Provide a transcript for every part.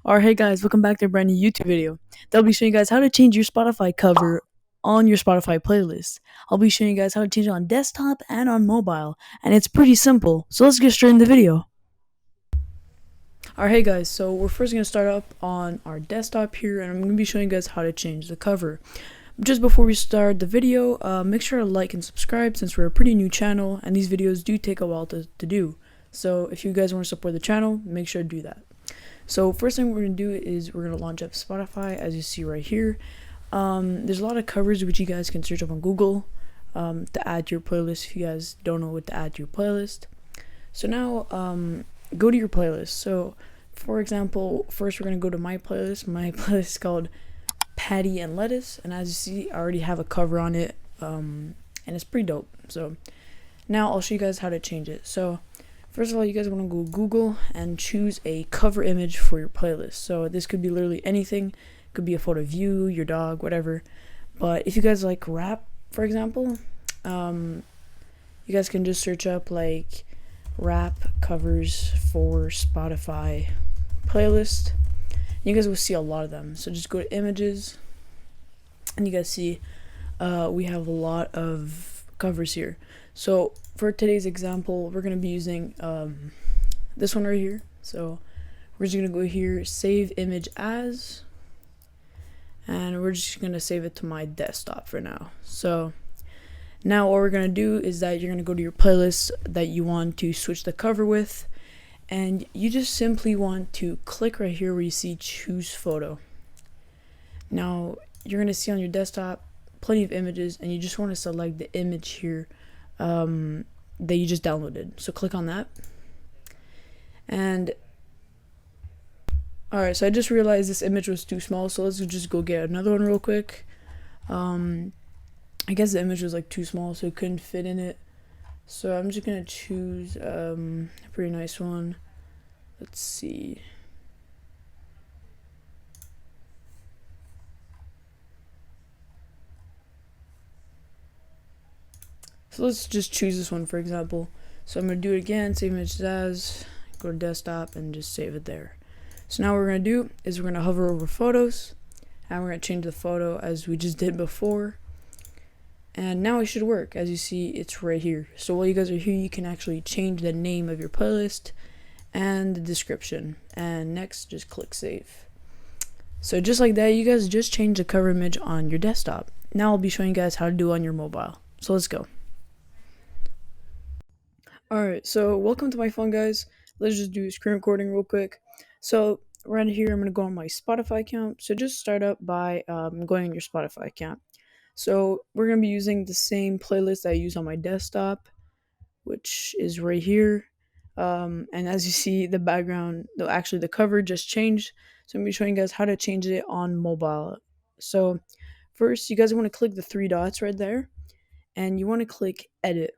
Or hey guys, welcome back to a brand new YouTube video. They'll be showing you guys how to change your Spotify cover on your Spotify playlist. I'll be showing you guys how to change it on desktop and on mobile, and it's pretty simple. So let's get straight in the video. Alright, hey guys, so we're first going to start up on our desktop here, and I'm going to be showing you guys how to change the cover. Just before we start the video, make sure to like and subscribe since we're a pretty new channel, and these videos do take a while to do. So if you guys want to support the channel, make sure to do that. So first thing we're going to do is we're going to launch up Spotify, as you see right here. There's a lot of covers which you guys can search up on Google to add to your playlist if you guys don't know what to add to your playlist. So now go to your playlist. So for example, first we're going to go to my playlist. My playlist is called Patty and Lettuce, and as you see, I already have a cover on it, and it's pretty dope. So now I'll show you guys how to change it. So first of all, you guys want to go Google and choose a cover image for your playlist. So this could be literally anything. It could be a photo of you, your dog, whatever. But if you guys like rap, for example, you guys can just search up like rap covers for Spotify playlist. You guys will see a lot of them. So just go to images, and you guys see we have a lot of covers here. So for today's example, we're going to be using this one right here. So we're just going to go here, save image as, and we're just going to save it to my desktop for now. So now what we're going to do is that you're going to go to your playlist that you want to switch the cover with, and you just simply want to click right here where you see choose photo. Now you're going to see on your desktop plenty of images, and you just want to select the image here that you just downloaded. So click on that. And alright, so I just realized this image was too small, so let's just go get another one real quick. I guess the image was like too small, so it couldn't fit in it. So I'm just gonna choose a pretty nice one. Let's see. So let's just choose this one, for example. So I'm going to do it again, save image as, go to desktop, and just save it there. So now what we're going to do is we're going to hover over photos, and we're going to change the photo as we just did before. And now it should work. As you see, it's right here. So while you guys are here, you can actually change the name of your playlist and the description. And next, just click save. So just like that, you guys just changed the cover image on your desktop. Now I'll be showing you guys how to do it on your mobile. So let's go. Alright, so welcome to my phone, guys. Let's just do screen recording real quick. So right here, I'm going to go on my Spotify account. So just start up by going on your Spotify account. So we're going to be using the same playlist I use on my desktop, which is right here. And as you see, the background, actually the cover just changed. So I'm going to be showing you guys how to change it on mobile. So first, you guys want to click the three dots right there, and you want to click edit.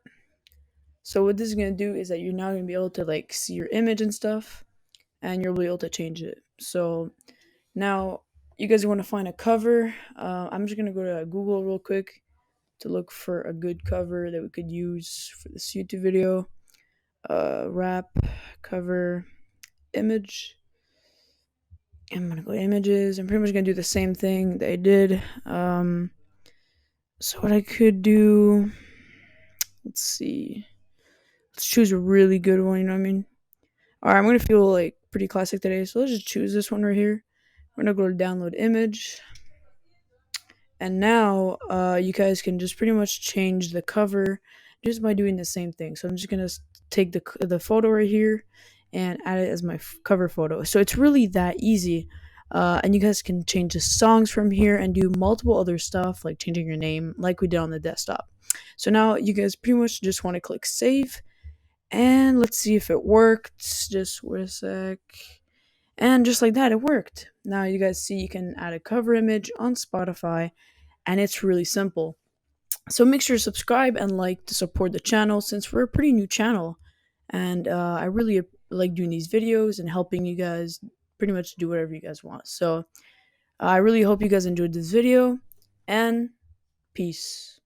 So what this is going to do is that you're now going to be able to like see your image and stuff, and you'll be able to change it. So now you guys want to find a cover. I'm just going to go to Google real quick to look for a good cover that we could use for this YouTube video. Rap cover image. I'm going to go to images. I'm pretty much going to do the same thing that I did. So what I could do, let's see. Let's choose a really good one, you know what I mean? Alright, I'm gonna feel like pretty classic today, so let's just choose this one right here. We're gonna go to download image. And now you guys can just pretty much change the cover just by doing the same thing. So I'm just gonna take the photo right here and add it as my cover photo. So it's really that easy. And you guys can change the songs from here and do multiple other stuff like changing your name like we did on the desktop. So now you guys pretty much just want to click save. And let's see if it worked. Just wait a sec. And just like that, it worked. Now you guys see you can add a cover image on Spotify, and it's really simple. So make sure to subscribe and like to support the channel since we're a pretty new channel. And I really like doing these videos and helping you guys pretty much do whatever you guys want. So I really hope you guys enjoyed this video, and peace.